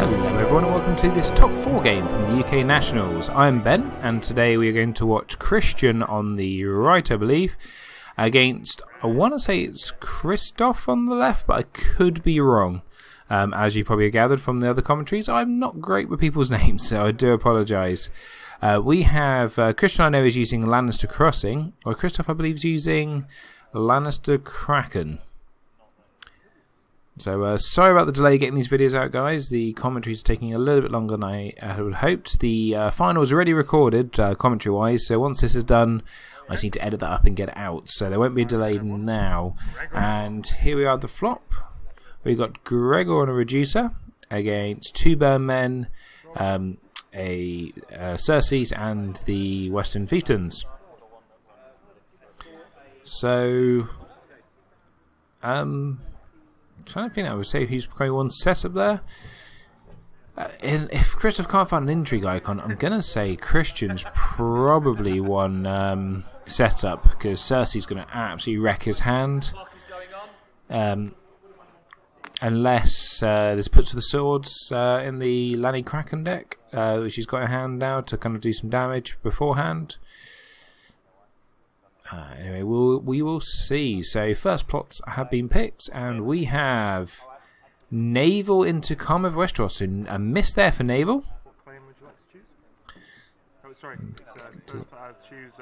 Hello everyone and welcome to this top 4 game from the UK Nationals. I'm Ben and today we are going to watch Kristian on the right, I believe, against, I want to say it's Kristof on the left, but I could be wrong. As you probably gathered from the other commentaries, I'm not great with people's names, so I do apologise. We have, Kristian I know is using Lannister Crossing, or Kristof I believe is using Lannister Kraken. So sorry about the delay getting these videos out, guys. The commentaries are taking a little bit longer than I had hoped. The final was already recorded, commentary-wise, so once this is done, I just need to edit that up and get it out. So there won't be a delay now. And here we are at the flop. We've got Gregor on a reducer against 2 Burn Men, Cersei's and the Western Fiefdoms. So, trying to think, I would say who's going one setup there. If Kristof can't find an intrigue icon, I'm going to say Kristian's probably one setup, because Cersei's going to absolutely wreck his hand. Unless there's puts of the swords in the Lanni Kraken deck, which he's got a hand now to kind of do some damage beforehand. Anyway, we will see. So first plots have been picked, and we have Naval into Calm of Westeros. So a miss there for Naval. What claim would you like to choose? Oh, sorry. I'll choose.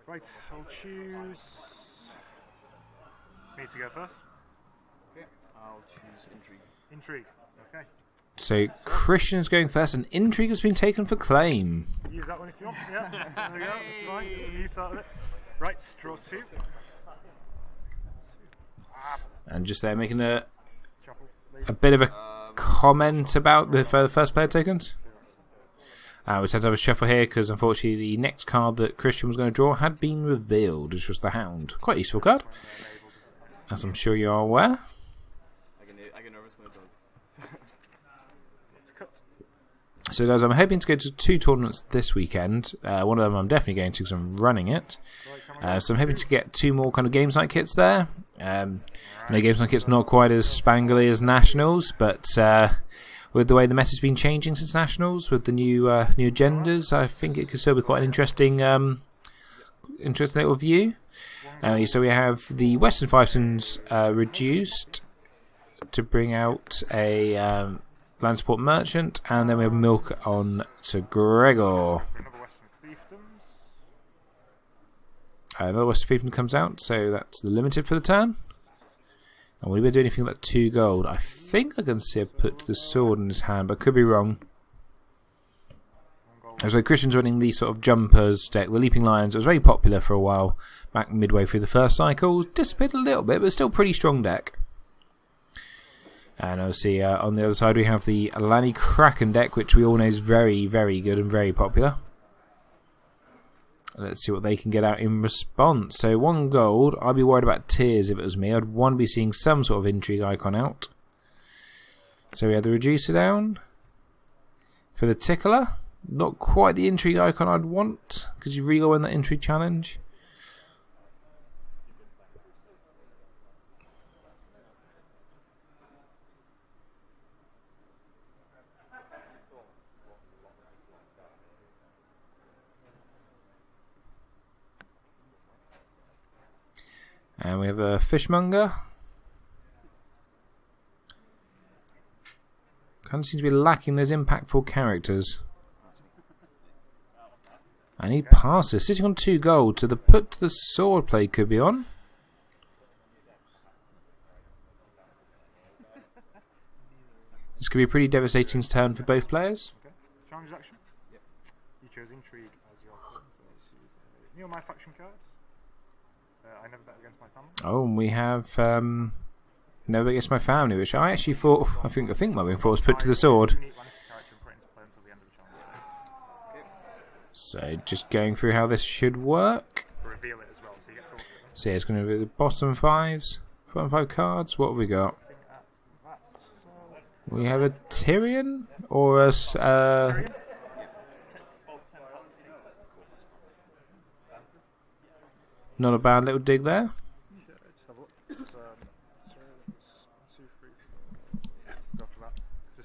Right, I'll choose. Me to go first. Okay, I'll choose Intrigue. Intrigue. Okay. So Kristian's going first, and Intrigue has been taken for claim. Use that one if you want. Yeah, there we go. That's fine. That's some use out of it. Right, draw 2. And just there making a bit of a comment about the first player tokens. We had to have a shuffle here because unfortunately the next card that Kristian was going to draw had been revealed, which was the Hound. Quite a useful card, as I'm sure you are aware. I get nervous when it does. So guys, I'm hoping to go to 2 tournaments this weekend. One of them I'm definitely going to because I'm running it. So I'm hoping to get 2 more kind of games night kits there. I know games night kits not quite as spangly as Nationals, but with the way the meta's been changing since Nationals, with the new agendas, I think it could still be quite an interesting little view. So we have the Western Fiefdoms reduced to bring out a land support merchant, and then we have milk on to Gregor. Another Western Fiefdom comes out, so that's the limited for the turn. And will he be doing anything like 2 gold? I think I can see a put to the sword in his hand, but could be wrong. So Kristian's running these sort of jumpers deck, the Leaping Lions. It was very popular for a while, back midway through the first cycle. Dissipated a little bit, but still pretty strong deck. And obviously on the other side we have the Lanni Kraken deck, which we all know is very, very good and very popular. Let's see what they can get out in response. So 1 gold. I'd be worried about tears if it was me. I'd want to be seeing some sort of intrigue icon out. So we have the reducer down. For the tickler, not quite the intrigue icon I'd want, because you really win that intrigue challenge. And we have a fishmonger. Kind of seems to be lacking those impactful characters. I need passes. Sitting on 2 gold, so the put to the sword play could be on. This could be a pretty devastating turn for both players. Okay. Challenge action. Yep. You chose Intrigue as your option, so let's use near my faction cards. I never bet against my family. Oh, and we have never against my family, which I actually thought, I think my wing thought was put to the sword. So just going through how this should work. Reveal it as well, so you get to look at them. So yeah, it's going to be the bottom 5 cards. What have we got? We have a Tyrion or a not a bad little dig there.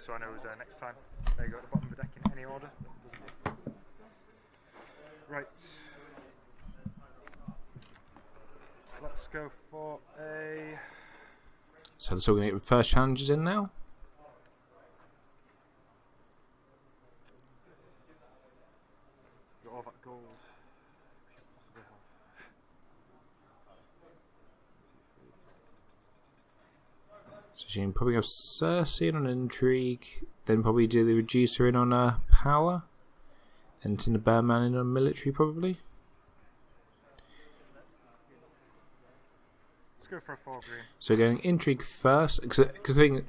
so I know who's there next time. There you go, at the bottom of the deck in any order. Right. Let's go for a... So we're going to get the first challenges in now. Got all that gold. So she can probably have Cersei in on intrigue, then probably do the reducer in on power, then send the Bearman in on military probably. Let's go for a 4 green. So going intrigue first, because the thing. Is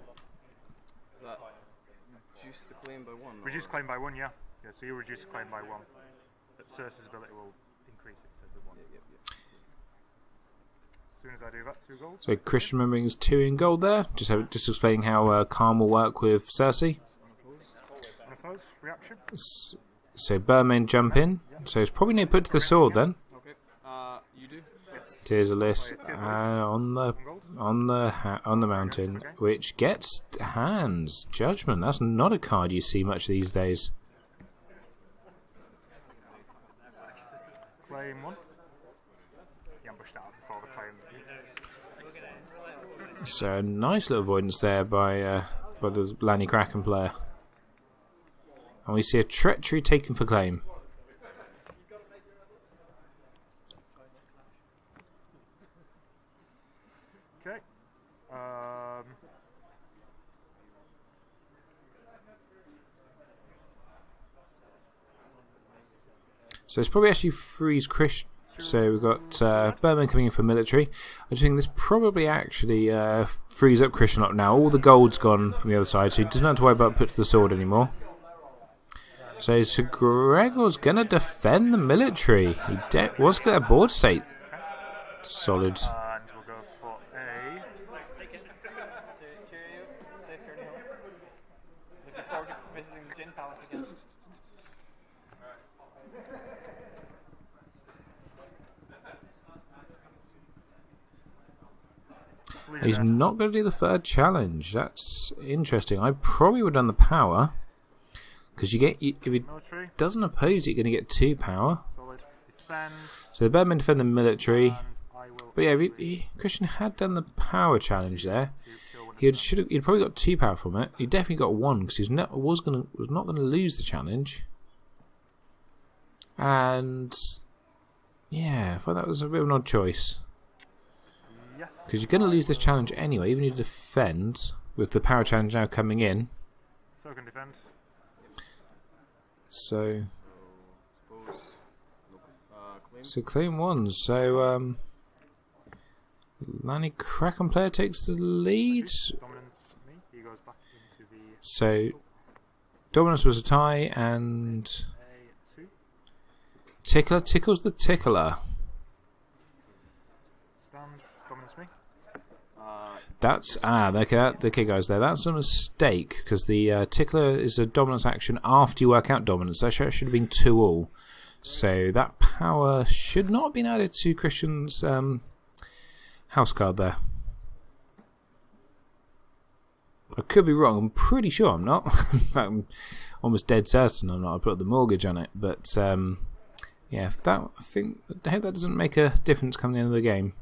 that reduce the claim by 1? Reduce claim by 1, yeah. Yeah, so you reduce claim by 1. But Cersei's ability will increase it to the 1. As soon as I do that, 2 gold. So Kristian remembering is 2 in gold there. Just explaining how Calm will work with Cersei. Unopposed, reaction. So Bearman jump in. So it's probably need to put to the sword then. Okay. You do? Yes. Tears of Lys on the mountain, which gets hands. Judgment. That's not a card you see much these days. Claim 1. He ambushed out before the claim. So a nice little avoidance there by the Lanni Kraken player. And we see a treachery taken for claim. Okay. So it's probably actually frees Kristian. So we've got Bearman coming in for military. I just think this probably actually frees up Kristian up now. All the gold's gone from the other side, so he doesn't have to worry about put to the sword anymore. So Sir Gregor's going to defend the military. He was going to board state. Solid. And we'll go for a... Looking forward to visiting the Gin Palace again. He's not going to do the third challenge. That's interesting. I probably would have done the power. Because you get, if it military. Doesn't oppose it, you're going to get 2 power. Solid. Defend. So the Bearman defend the military. And I will But yeah, Kristian had done the power challenge there. He'd probably got 2 power from it. He definitely got 1 because he was not going to lose the challenge. And yeah, I thought that was a bit of an odd choice. Yes. Because you're going to lose this challenge anyway, even if you defend with the power challenge now coming in. So I can defend. So Claim. claim 1. So Lanni Kraken player takes the lead. Dominance me. He goes back into the... So dominance was a tie, and A 2. Tickler tickles the tickler. Stand. Dominance me. That's okay guys there. That's a mistake because the tickler is a dominance action after you work out dominance. That should have been 2-all. So that power should not have been added to Kristian's house card there. I could be wrong. I'm pretty sure I'm not. In fact, I'm almost dead certain I'm not. I put the mortgage on it, but yeah, I hope that doesn't make a difference come the end of the game.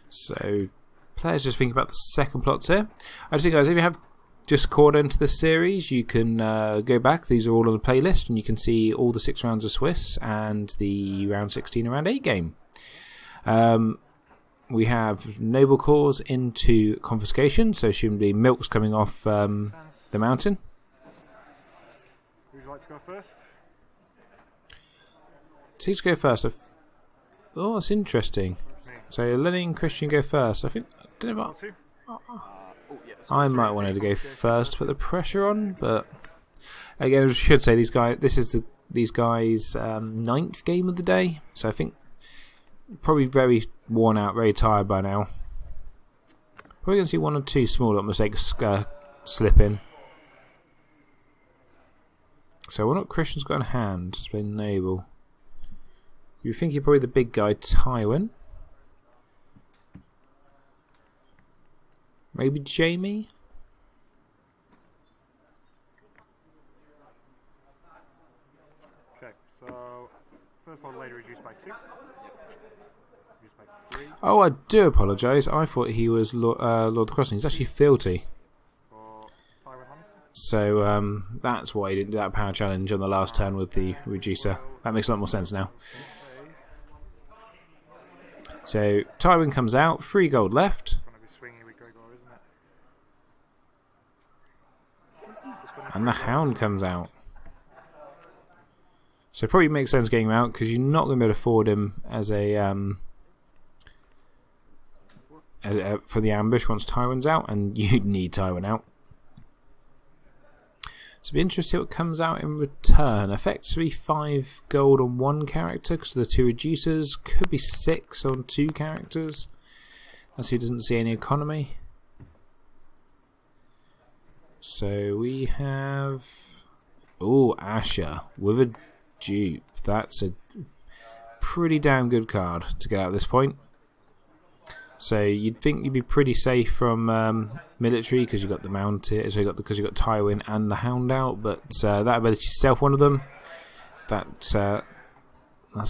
So players just think about the second plots here. I just think, guys, if you have just caught into this series, you can go back. These are all on the playlist, and you can see all the 6 rounds of Swiss and the round 16 and round 8 game. We have Noble Cause into Confiscation, so assumably Milk's coming off the mountain. Who'd you like to go first? So let's go first. Oh, that's interesting. Me. So Lenny and Kristian go first. I think Fealty. I might want to go first to put the pressure on, but again, I should say these guys. This is these guys' 9th game of the day, so I think probably very worn out, very tired by now. Probably going to see 1 or 2 small little mistakes slip in. So what Kristian's got in hand? It's been Noble. You think you're probably the big guy, Tywin. Maybe Jamie? Oh, I do apologise. I thought he was Lord of the Crossing. He's actually Fealty. For Tywin Lannister. So that's why he didn't do that power challenge on the last turn with the reducer. That makes a lot more sense now. So Tywin comes out, 3 gold left. Gonna be swinging with Gregor, isn't it? And the Hound comes out. So it probably makes sense getting him out because you're not going to be able to afford him as a for the ambush once Tywin's out, and you need Tywin out. So it'll be interesting to see what comes out in return. Effectively 5 gold on 1 character because of the 2 reducers. Could be 6 on 2 characters. As he doesn't see any economy. So we have... Oh, Asher with a dupe. That's a pretty damn good card to get out at this point. So you'd think you'd be pretty safe from military because you got the mounted, so because you got Tywin and the Hound out. But that ability to stealth one of them, that's going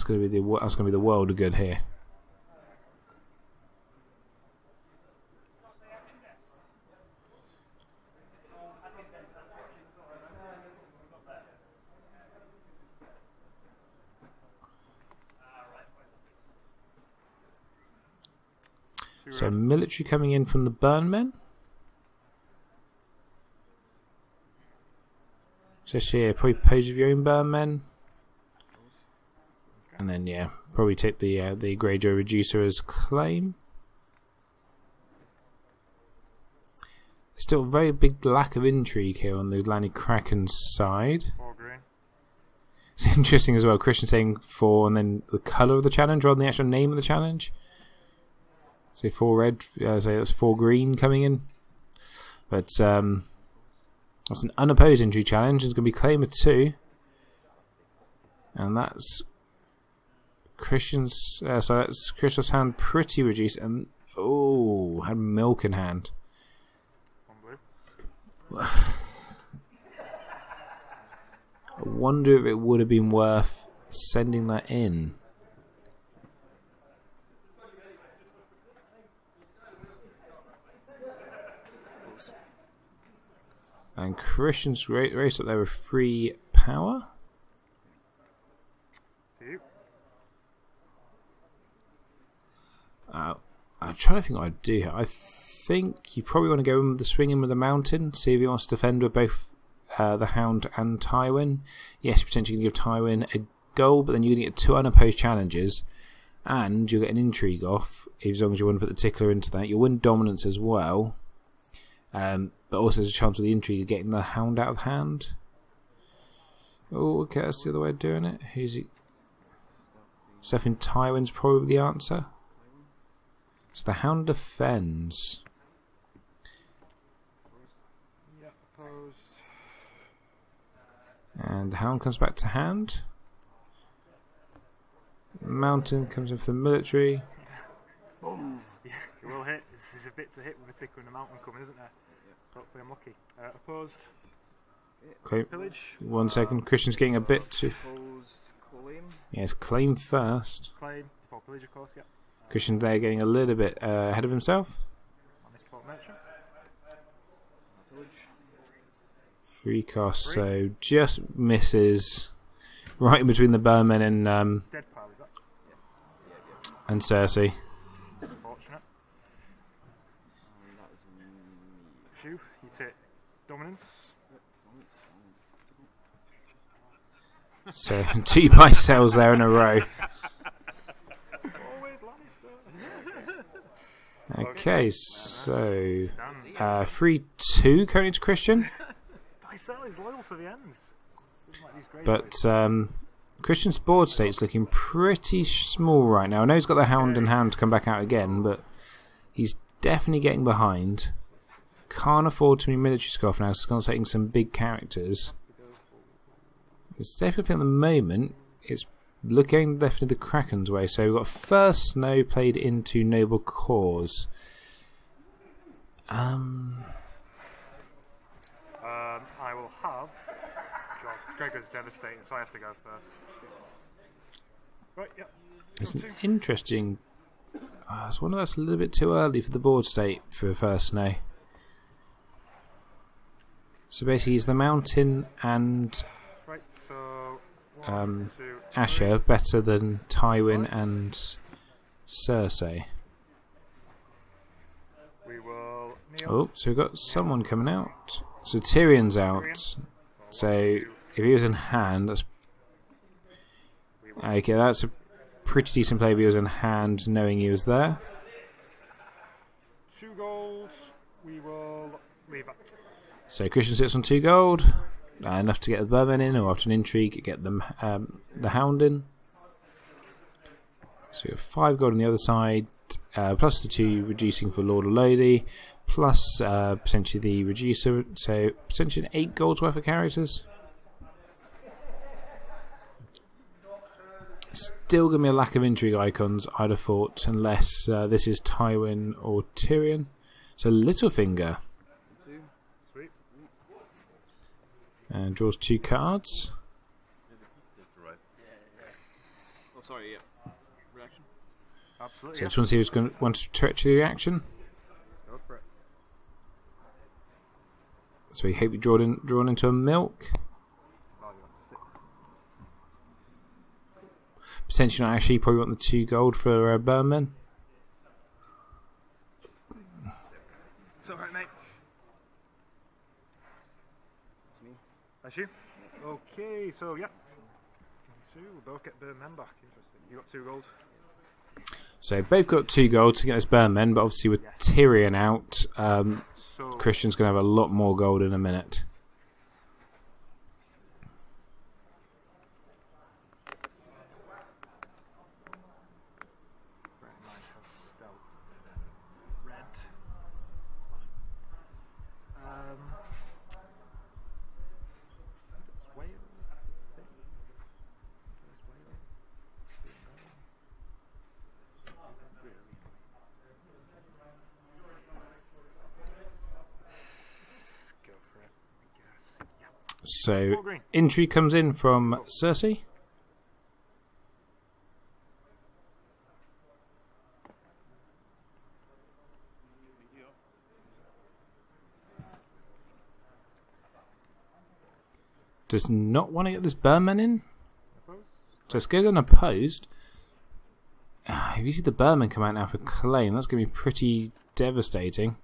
to be the world of good here. So military coming in from the Burnmen. Just here, probably pose with your own Burnmen. And then yeah, probably take the Greyjoy reducer as claim. Still a very big lack of intrigue here on the Lanni Kraken side. 4 green. It's interesting as well, Kristian saying 4 and then the colour of the challenge rather than the actual name of the challenge. So 4 red, so that's 4 green coming in. But that's an unopposed injury challenge. It's going to be claim of 2. And that's Kristian's, so that's Kristof's hand pretty reduced. And oh, had milk in hand. 1 blue. I wonder if it would have been worth sending that in. And Kristian's race up there with 3 power. I'm trying to think what I'd do here. I think you probably want to go in with the swing in with the mountain, see if he wants to defend with both the Hound and Tywin. Yes, you're potentially going to give Tywin a goal, but then you're going to get 2 unopposed challenges, and you'll get an intrigue off, as long as you want to put the tickler into that. You'll win dominance as well. But also there's a chance with the intrigue of getting the Hound out of hand. Oh, okay, that's the other way of doing it. Who's he? So I think Tywin's probably the answer. So the Hound defends. Yeah, opposed. And the Hound comes back to hand. Mountain comes in for the military. Boom! Yeah, it will hit. There's a bit to hit with a tickler and the mountain coming, isn't there? Hopefully I'm lucky. Opposed. Okay. Pillage. 1 second. Kristian's getting a bit too. Opposed claim. Yes, claim first. Claim. Before pillage, of course, yeah. Kristian there getting a little bit ahead of himself. Merchant. Pillage. 3 costs, so just misses right in between the Burnmen and Dead pile, is that? and Cersei. Unfortunate. That was me. Shoe, you take dominance. So 2 buy sells there in a row. Always Lannister. Okay, so 3-2 currently to Kristian. Buy-sell is loyal to the ends. Like these great But Kristian's board state's looking pretty small right now. I know he's got the Hound and Hound to come back out again, but he's definitely getting behind. Can't afford to be military scoff now, so he's concentrating some big characters. It's definitely at the moment, it's looking definitely the Kraken's way. So we've got first snow played into noble cause. I will have. God, Gregor's devastating, so I have to go first. Right, yep. It's an interesting. I was wondering that's a little bit too early for the board state for a first snow. So basically, is the mountain and Right, so one, two, Asher better than Tywin and Cersei? we will kneel. Oh, so we've got someone coming out. So Tyrion's out. So if he was in hand, that's okay. That's a pretty decent play if he was in hand, knowing he was there. 2 golds. We will leave it. So Kristian sits on 2 gold, enough to get the Berman in, or after an intrigue, get them the Hound in. So you have 5 gold on the other side, plus the 2 reducing for Lord or Lady, plus potentially the reducer, so potentially 8 gold's worth of characters. Still going to be a lack of intrigue icons, I'd have thought, unless this is Tywin or Tyrion. So Littlefinger. Sweet. And draws 2 cards. Oh, sorry, yeah. Reaction. Absolutely. So I just want to see who's going to want to treachery reaction. Go for it. So we hope you drawn into a milk. Value on 6. Potentially not actually, probably want the 2 gold for Berman. It's alright, mate. That's me. That's you. Okay, so yeah. So we'll both get the men back. Interesting. You got 2 gold. So both got 2 gold to get us Berman, but obviously with Tyrion out, So Kristian's going to have a lot more gold in a minute. Red Knight has stealth. Red. It's Whale. I think. It's Whale. Let's go for it, I guess. Yeah. So All green. intrigue comes in from Cersei. Does not want to get this Berman in. So it goes unopposed. If you see the Berman come out now for claim, that's going to be pretty devastating.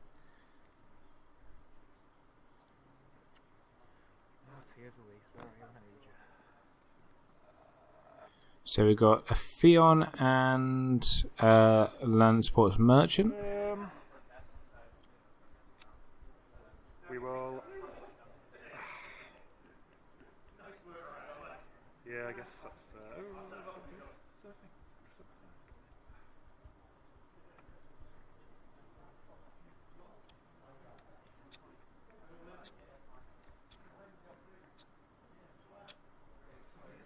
So we've got a Theon and Land Sports Merchant. We will. Yeah, I guess that's.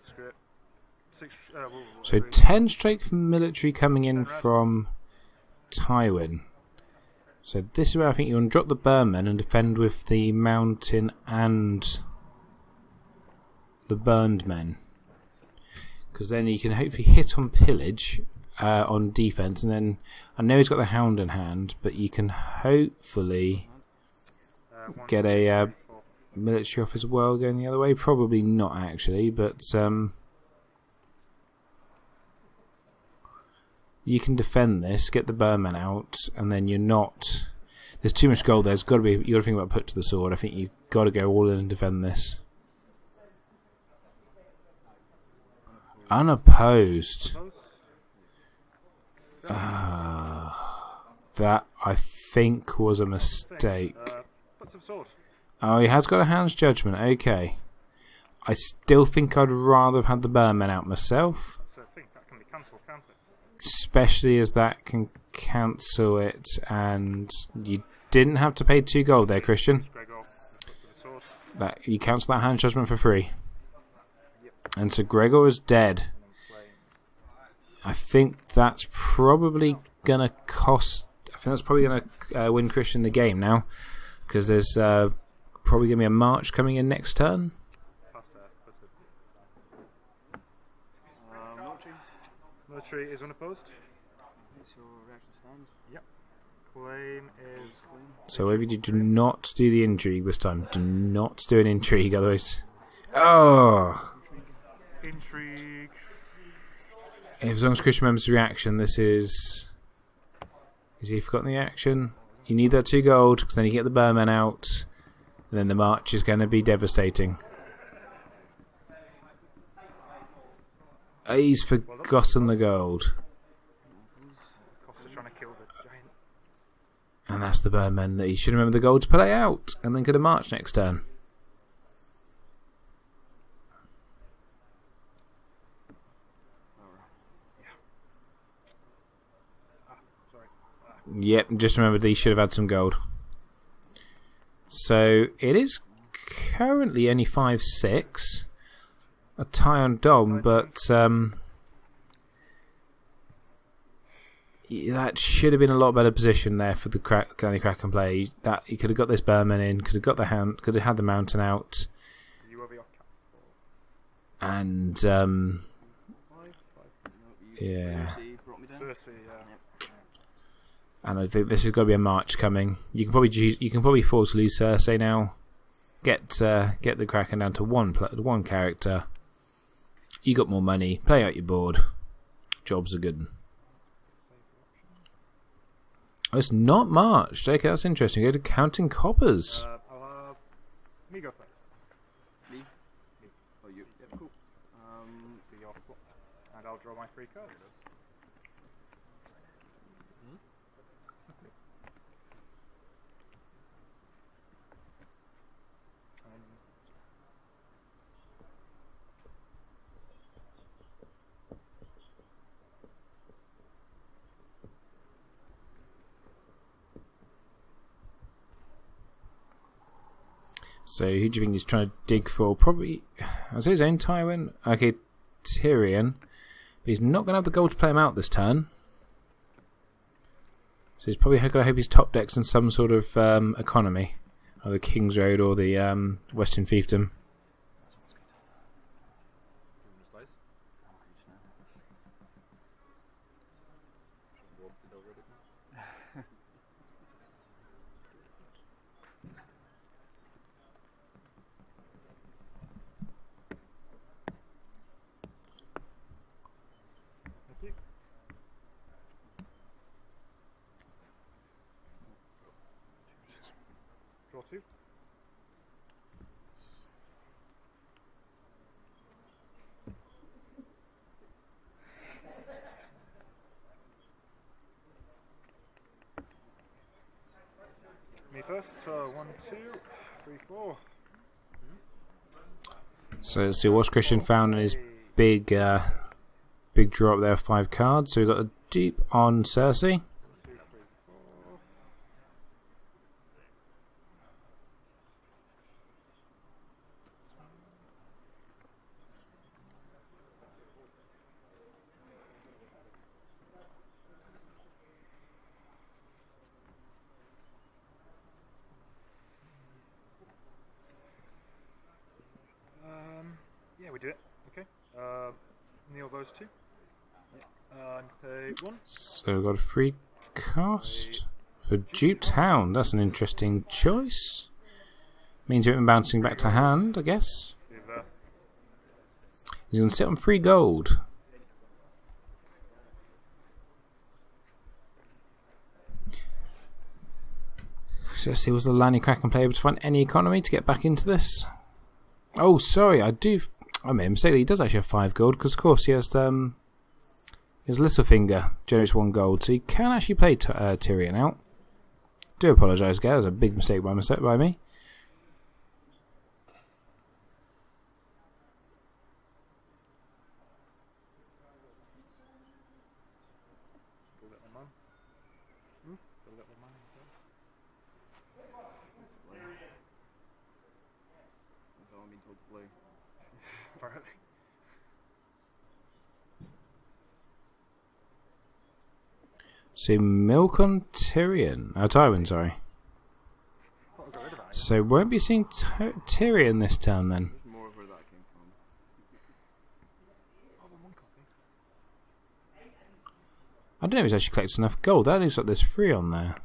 Screw it. So 10 straight from military coming in from Tywin. So this is where I think you want to drop the Berman and defend with the Mountain and the Burned Men. Because then you can hopefully hit on pillage on defense, and then I know he's got the Hound in hand, but you can hopefully get a military off as well going the other way. Probably not actually, but you can defend this, get the Berman out, and then you're not. There's too much gold there. There's got to be. You got to think about put to the sword. I think you've got to go all in and defend this. Unopposed. That I think was a mistake. Oh, he has got a Hound's Judgment. Okay. I still think I'd rather have had the Berman out myself. Especially as that can cancel it, and you didn't have to pay 2 gold there, Kristian. That you cancel that Hand Judgment for free. And so Gregor is dead. I think that's probably gonna cost. I think that's probably gonna win Kristian the game now, because there's probably gonna be a march coming in next turn. Military is unopposed. So reaction Stand. Yep. Claim is. So whether you do not do the intrigue this time. Do not do an intrigue, otherwise. Oh! Intrigue. As long as Kristian remembers the reaction, this is... Has he forgotten the action? You need that 2 gold, because then you get the Bearmen out, and then the march is going to be devastating. He's forgotten the gold. Costa's trying to kill the giant. And that's the Bearmen that he should remember the gold to play out, and then could have marched next turn. Yep, just remember that he should have had some gold. So it is currently only 5-6. A tie on Dom, but that should have been a lot better position there for the Lanni Kraken play. That he could have got this Bearman in, could have got the Hound, could have had the Mountain out, and yeah. And I think this has got to be a march coming. You can probably afford to lose Cersei now. Get the Kraken down to one character. You got more money. Play out your board. Jobs are good. Oh, it's not marched. Okay, that's interesting. Go to counting coppers. I'll have me go first. Me? Oh, you. Yeah, cool. Do your flop, and I'll draw my 3 cards. So who do you think he's trying to dig for? Probably, I'd say his own Tywin. Okay, Tyrion. But he's not going to have the gold to play him out this turn. So he's probably going to hope he's top decks in some sort of economy. Either King's Road or the Western Fiefdom. Draw 2. Me first, so 1, 2, 3, 4. So let's see what's Kristian found in his big draw up there, 5 cards. So we've got a dupe on Cersei. Yeah, we do it. Okay. Kneel those 2. And pay 1. So we've got a free cost for Duped Hound. That's an interesting choice. Means you're bouncing back to hand, I guess. He's going to sit on 3 gold. So let's see, was the Lanni Kraken player able to find any economy to get back into this? Oh, sorry, I made a mistake. He does actually have 5 gold because, of course, he has Littlefinger generates 1 gold, so he can actually play Tyrion out. Do apologise, guys. That was a big mistake by me. That's all I'm being told to play. So milk on Tyrion. Oh, Tywin, sorry. So won't be seeing Tyrion this turn then. More of where that came from. don't know if he's actually collected enough gold. That looks like there's 3 on there.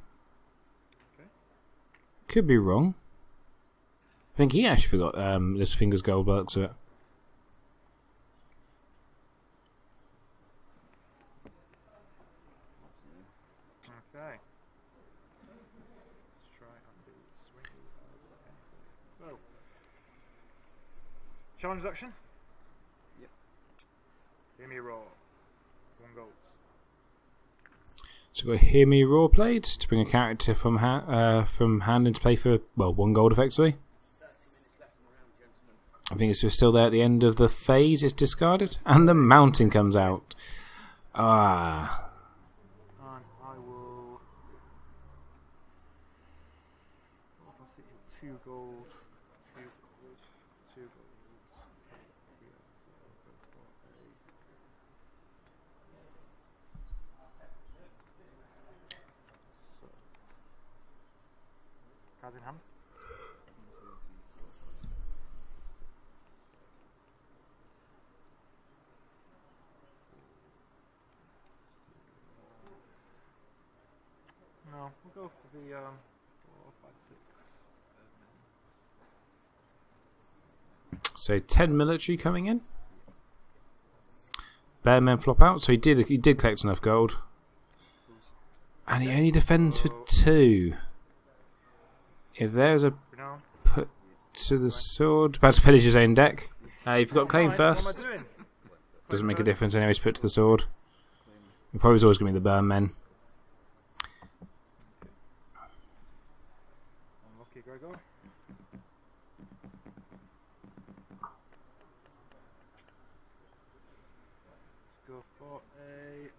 Okay. Could be wrong. I think he actually forgot this Fingers gold by the looks of it. Okay. Let's try and do swing as anything. So, challenge action. Yep. Hear me roar. 1 gold. So we've got Hear Me Roar played to bring a character from hand into play for, well, 1 gold effectively. I think it's still there at the end of the phase. It's discarded, and the mountain comes out. Ah. And I will. 2 gold. 2 gold. 2 gold. Cards in hand. No, we'll go for the 4, 5, 6. So 10 military coming in. Bear men flop out. So he did collect enough gold, and he only defends for 2. If there's a put to the sword, about to pillage his own deck. You've got claim first. What am I doing? Doesn't make a difference anyways. Put to the sword. It probably is always going to be the burn men. Unlucky Gregor. Let's go for a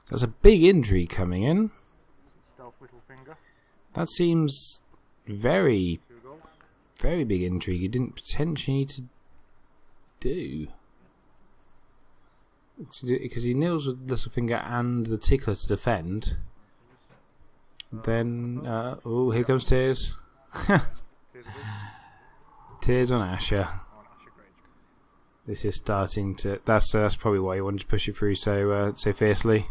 There's a big injury coming in. stealth little finger. That seems very, 2 gold. very big intrigue. You didn't potentially need to do. Because he kneels with Littlefinger and the Tickler to defend. Then, oh, here comes Tears. Tears on Asher. This is starting to. That's probably why you wanted to push it through so fiercely.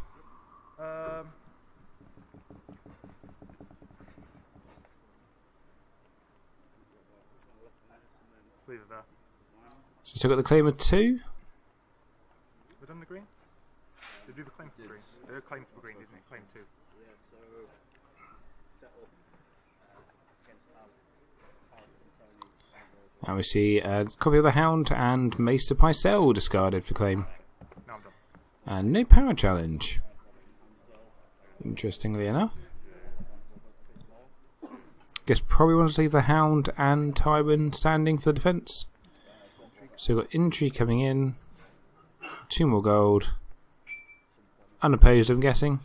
Leave it there. So you still got the claim of 2. We've done the green? They do the claim for green. They're claim for green, isn't it? Claim 2. And we see a copy of the Hound and Maester Pycelle discarded for claim. No, I'm done. And no power challenge. Interestingly enough. Guess probably wants to leave the Hound and Tywin standing for the defence. So we've got intrigue coming in. 2 more gold. Unopposed, I'm guessing.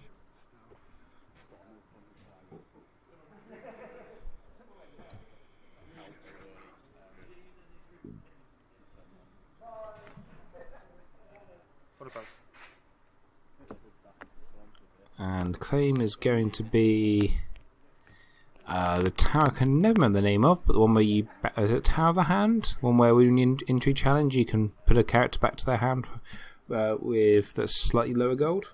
What about? And claim is going to be the tower. I can never remember the name of, but the one where you is it Tower of the Hand? One where when you intrigue challenge, you can put a character back to their hand with the slightly lower gold.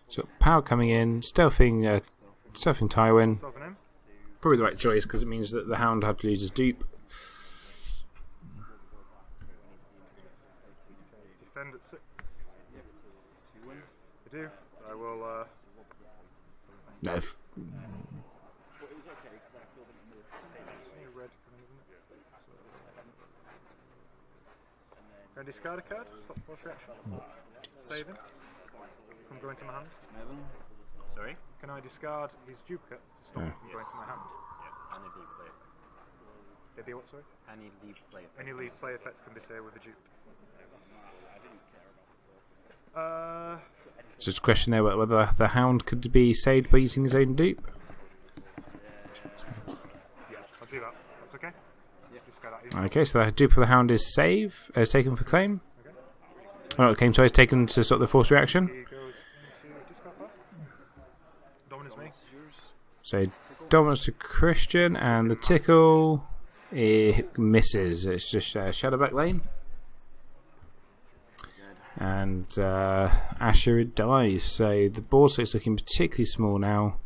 So power coming in, stealthing Tywin. Probably the right choice because it means that the Hound had to lose his dupe. Defend at 6. I do. I will. No. Red coming, isn't it? Can I discard a card? Stop force reaction. Saving. From going to my hand. Sorry? Can I discard his duplicate to stop him from going to my hand? Yeah. Any leave play. It'd be what, sorry? Any leave play. Any leave play effects can be saved with a dupe. So just a question there whether the Hound could be saved by using his own dupe. Yeah, I'll do that. That's okay? Yeah. Discard that. Okay, so the dupe of the Hound is taken for claim. Okay. Oh, not claim, so it's taken to stop the force reaction. He goes into discard pile. Dominance me. So dominance to Kristian, and the tickle it misses. It's just Shadowback Lane. And Asher dies, so the board state's looking particularly small now.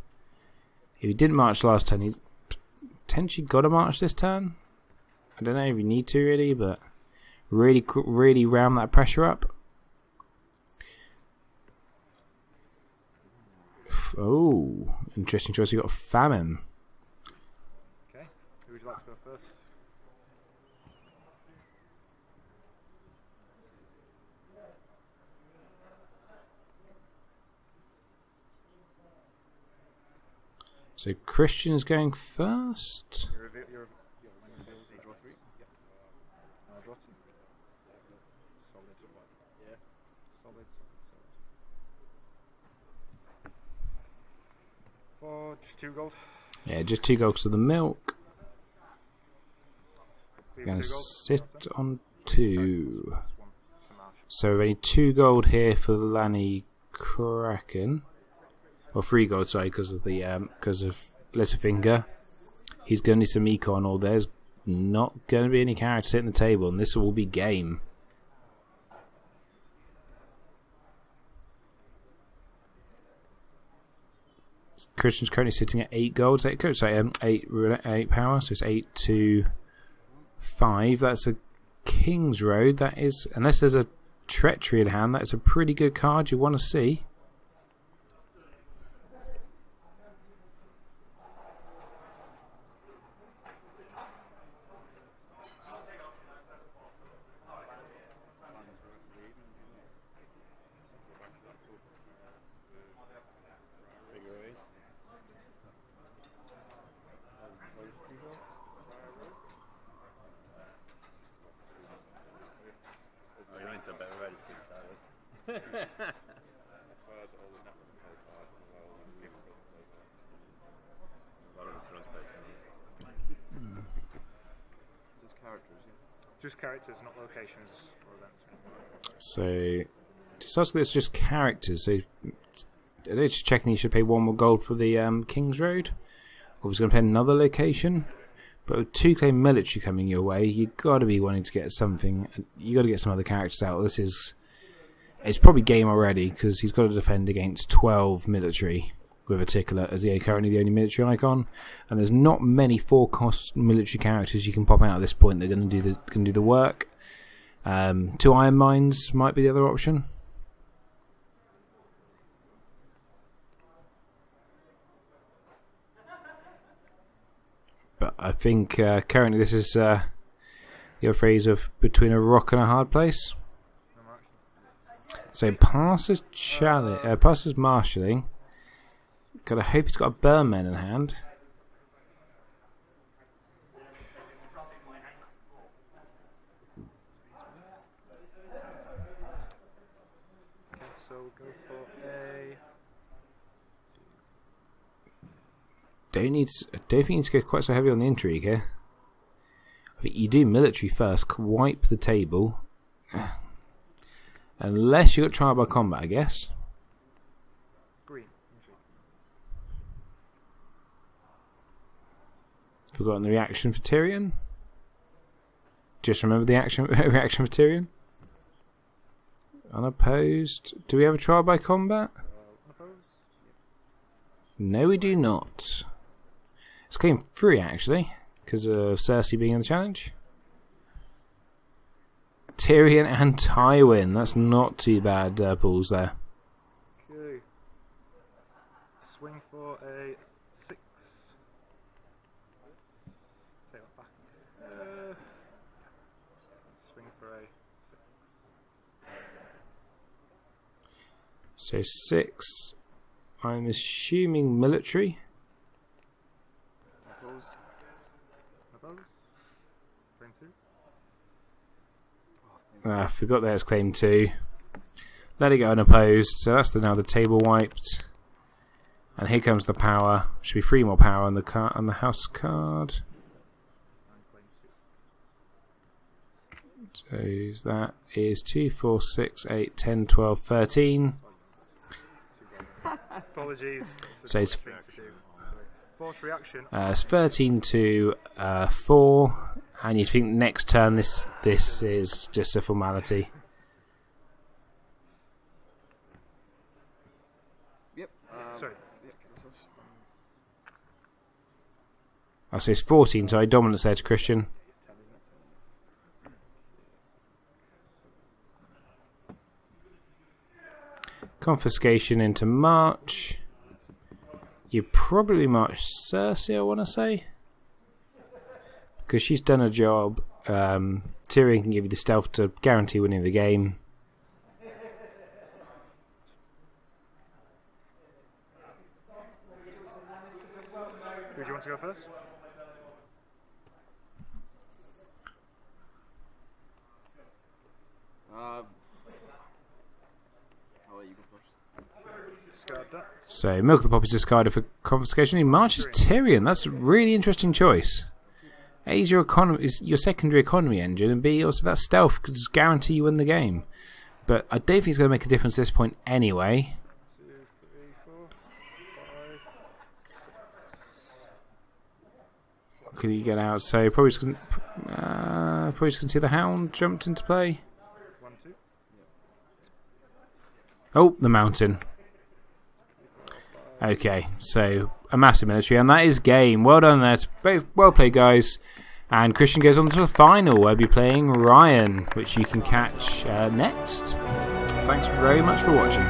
If he didn't march last turn, he's potentially got to march this turn. I don't know if you need to really, but really ram that pressure up. Oh, interesting choice. You got famine. Okay, who would you like to go first? So Kristian is going first. You reveal, draw 3. Yep. Draw 2. Solid. Yeah. Solid. For just 2 gold. Yeah, just 2 gold to the milk. Leave Going to 2 gold. sit on 2. So only 2 gold here for the Lanni Kraken. Or 3 gold, sorry, because of Littlefinger. He's going to need some econ, or there's not going to be any characters sitting at the table, and this will be game. Kristian's currently sitting at 8 gold. Sorry, 8 power, so it's 8 to 5. That's a King's Road. That is, unless there's a treachery in hand, that's a pretty good card you want to see. Just characters, not locations or events. So, it's just characters. So, they're just checking you should pay 1 more gold for the King's Road. Or if he's going to pay another location. But with 2 claim military coming your way, you've got to be wanting to get something. You've got to get some other characters out. It's probably game already, because he's got to defend against 12 military with Articulate as currently the only military icon, and there's not many 4-cost military characters you can pop out at this point. They're going to do the work. 2 Iron Mines might be the other option. But I think currently this is your phrase of between a rock and a hard place. So passes marshalling. Gotta hope he's got a Burnman in hand. So we'll go for a. Don't think you need to go quite so heavy on the intrigue here. I think you do military first, wipe the table. Unless you got trial by combat, I guess. Green. Forgotten the reaction for Tyrion. Just remember the reaction for Tyrion. Unopposed. Do we have a trial by combat? Unopposed? No, we do not. It's claim 3 actually, because of Cersei being in the challenge. Tyrion and Tywin. That's not too bad pulls there. Okay. Swing for a 6. Take that back. Swing for a 6. So 6. I'm assuming military. Opposed. Opposed? Swing 2. I forgot there's claim 2. Let it go unopposed. So that's now the table wiped. And here comes the power. Should be 3 more power on the house card. So that is 2, 4, 6, 8, 10, 12, 13. Apologies. So it's Force reaction. it's 13 to 4. And you think next turn this is just a formality. this. Oh, so it's 14, sorry, dominance there to Kristian. It's 10, isn't it? Confiscation into March. You probably march Cersei, I want to say. Because she's done a job. Tyrion can give you the stealth to guarantee winning the game. Who do you want to go first? I'll let you go first. Discard that. So, Milk of the Poppy is discarded for confiscation. He marches Tyrion. That's a really interesting choice. A is your secondary economy engine, and B also that stealth could just guarantee you win the game. But I don't think it's going to make a difference at this point anyway. 2, 3, 4, 5, 6. Can you get out? So probably just can see the Hound jumped into play. 1, 2. Oh, the Mountain. Okay, so a massive military, and that is game. Well done there. Both well played, guys. And Kristian goes on to the final, where he'll be playing Ryan, which you can catch next. Thanks very much for watching.